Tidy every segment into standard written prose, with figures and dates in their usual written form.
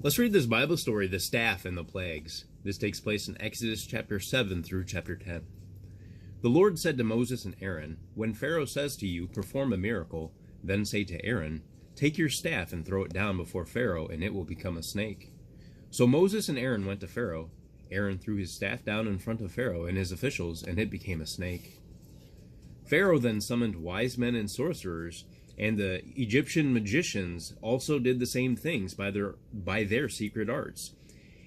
Let's read this Bible story, The Staff and the Plagues. This takes place in Exodus chapter 7 through chapter 10. The Lord said to Moses and Aaron, "When Pharaoh says to you, 'Perform a miracle,' then say to Aaron, 'Take your staff and throw it down before Pharaoh, and it will become a snake.'" So Moses and Aaron went to Pharaoh. Aaron threw his staff down in front of Pharaoh and his officials, and it became a snake. Pharaoh then summoned wise men and sorcerers, and the Egyptian magicians also did the same things by their secret arts.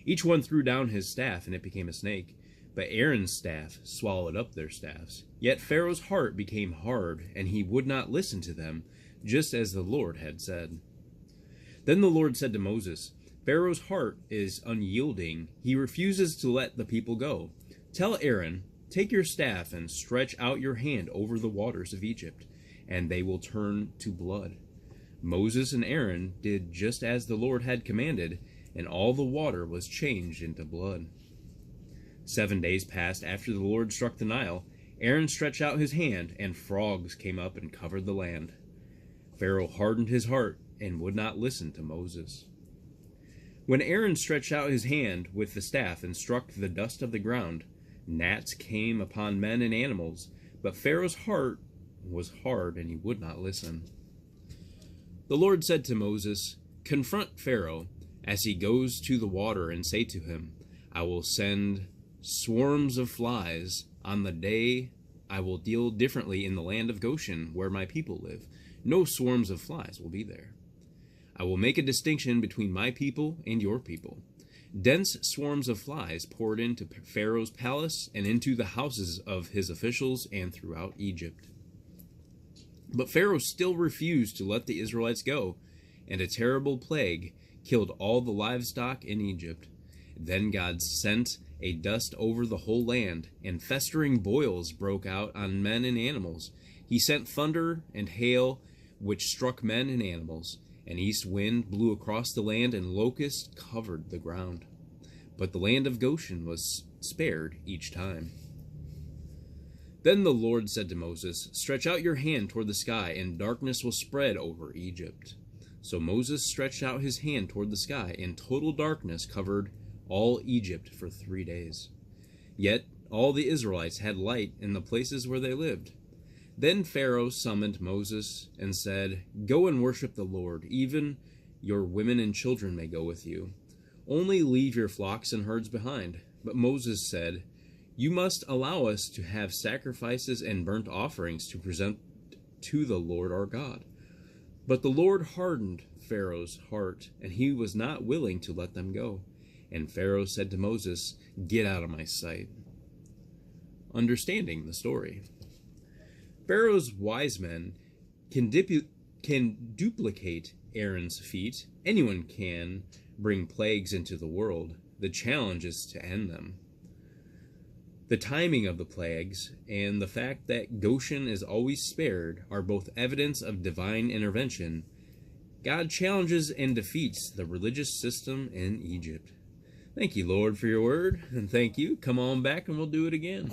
Each one threw down his staff, and it became a snake. But Aaron's staff swallowed up their staffs. Yet Pharaoh's heart became hard, and he would not listen to them, just as the Lord had said. Then the Lord said to Moses, "Pharaoh's heart is unyielding. He refuses to let the people go. Tell Aaron, 'Take your staff and stretch out your hand over the waters of Egypt, and they will turn to blood.'" Moses and Aaron did just as the Lord had commanded, and all the water was changed into blood. 7 days passed after the Lord struck the Nile. Aaron stretched out his hand, and frogs came up and covered the land. Pharaoh hardened his heart and would not listen to Moses. When Aaron stretched out his hand with the staff and struck the dust of the ground, gnats came upon men and animals, but Pharaoh's heart was hard, and he would not listen. The Lord said to Moses, "Confront Pharaoh as he goes to the water, and say to him, 'I will send swarms of flies. On the day I will deal differently in the land of Goshen, where my people live. No swarms of flies will be there. I will make a distinction between my people and your people.' Dense swarms of flies poured into Pharaoh's palace and into the houses of his officials and throughout Egypt. But Pharaoh still refused to let the Israelites go, and a terrible plague killed all the livestock in Egypt. Then God sent a dust over the whole land, and festering boils broke out on men and animals. He sent thunder and hail, which struck men and animals. An east wind blew across the land, and locusts covered the ground. But the land of Goshen was spared each time. Then the Lord said to Moses, "Stretch out your hand toward the sky, and darkness will spread over Egypt." So Moses stretched out his hand toward the sky, and total darkness covered all Egypt for 3 days. Yet all the Israelites had light in the places where they lived. Then Pharaoh summoned Moses and said, "Go and worship the Lord. Even your women and children may go with you. Only leave your flocks and herds behind." But Moses said, "You must allow us to have sacrifices and burnt offerings to present to the Lord our God." But the Lord hardened Pharaoh's heart, and he was not willing to let them go. And Pharaoh said to Moses, "Get out of my sight." Understanding the story. Pharaoh's wise men can duplicate Aaron's feat. Anyone can bring plagues into the world. The challenge is to end them. The timing of the plagues and the fact that Goshen is always spared are both evidence of divine intervention. God challenges and defeats the religious system in Egypt. Thank you, Lord, for your word, and thank you. Come on back and we'll do it again.